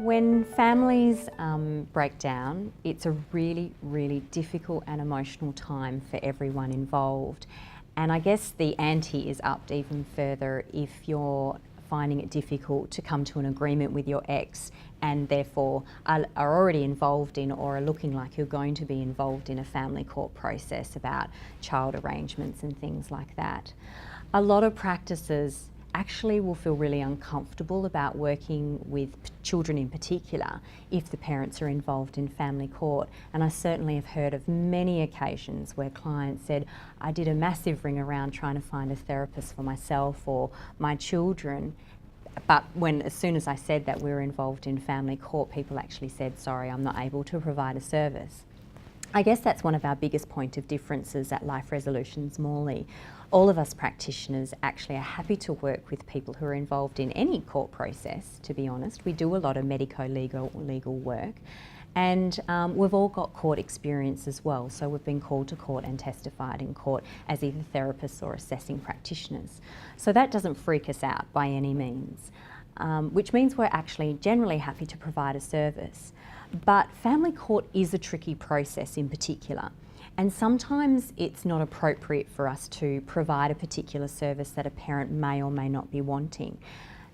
When families break down, it's a really, really difficult and emotional time for everyone involved. And I guess the ante is upped even further if you're finding it difficult to come to an agreement with your ex and therefore are already involved in or are looking like you're going to be involved in a family court process about child arrangements and things like that. A lot of practices actually will feel really uncomfortable about working with children in particular if the parents are involved in family court. And I certainly have heard of many occasions where clients said, I did a massive ring around trying to find a therapist for myself or my children, but as soon as I said that we were involved in family court, people actually said, sorry, I'm not able to provide a service. I guess that's one of our biggest point of differences at Life Resolutions Morley. All of us practitioners actually are happy to work with people who are involved in any court process, to be honest. We do a lot of medico-legal work, and we've all got court experience as well. So we've been called to court and testified in court as either therapists or assessing practitioners. So that doesn't freak us out by any means, which means we're actually generally happy to provide a service. But family court is a tricky process in particular. And sometimes it's not appropriate for us to provide a particular service that a parent may or may not be wanting.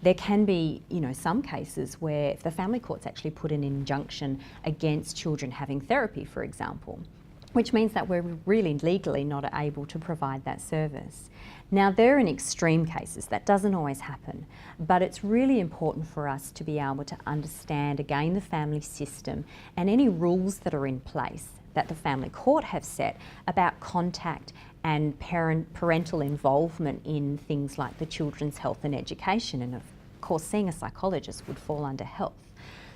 There can be, some cases where the family courts actually put an injunction against children having therapy, for example, which means that we're really legally not able to provide that service. Now, they're in extreme cases. That doesn't always happen, but it's really important for us to be able to understand, again, the family system and any rules that are in place that the family court have set about contact and parental involvement in things like the children's health and education, and of course seeing a psychologist would fall under health.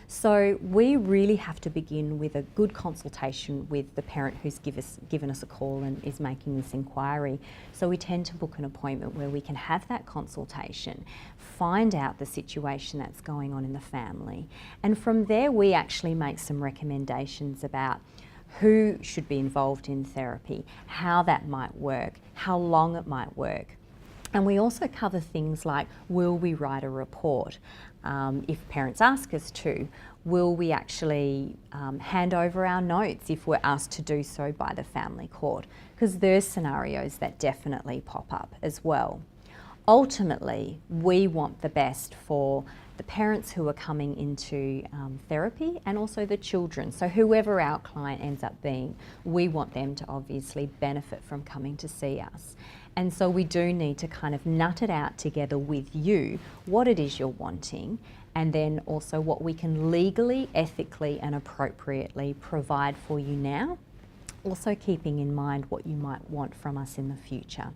So we really have to begin with a good consultation with the parent who's given us a call and is making this inquiry. So we tend to book an appointment where we can have that consultation, find out the situation that's going on in the family, and from there we actually make some recommendations about who should be involved in therapy, how that might work, how long it might work. And we also cover things like, will we write a report? If parents ask us to, will we actually hand over our notes if we're asked to do so by the family court? Because there's scenarios that definitely pop up as well. Ultimately, we want the best for the parents who are coming into therapy and also the children. So whoever our client ends up being, we want them to obviously benefit from coming to see us. And so we do need to kind of nut it out together with you, what it is you're wanting, and then also what we can legally, ethically and appropriately provide for you now, also keeping in mind what you might want from us in the future.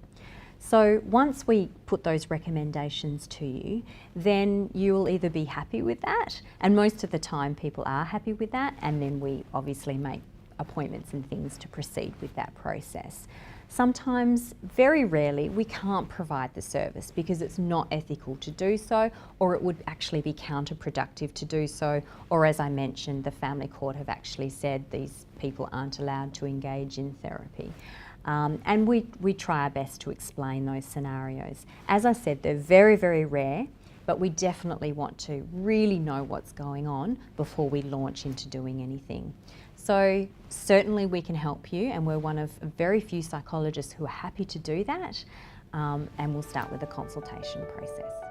So once we put those recommendations to you, then you'll either be happy with that, and most of the time people are happy with that, and then we obviously make appointments and things to proceed with that process. Sometimes, very rarely, we can't provide the service because it's not ethical to do so, or it would actually be counterproductive to do so, or as I mentioned, the family court have actually said these people aren't allowed to engage in therapy. And we try our best to explain those scenarios. As I said, they're very, very rare, but we definitely want to really know what's going on before we launch into doing anything. So certainly we can help you, and we're one of very few psychologists who are happy to do that, and we'll start with the consultation process.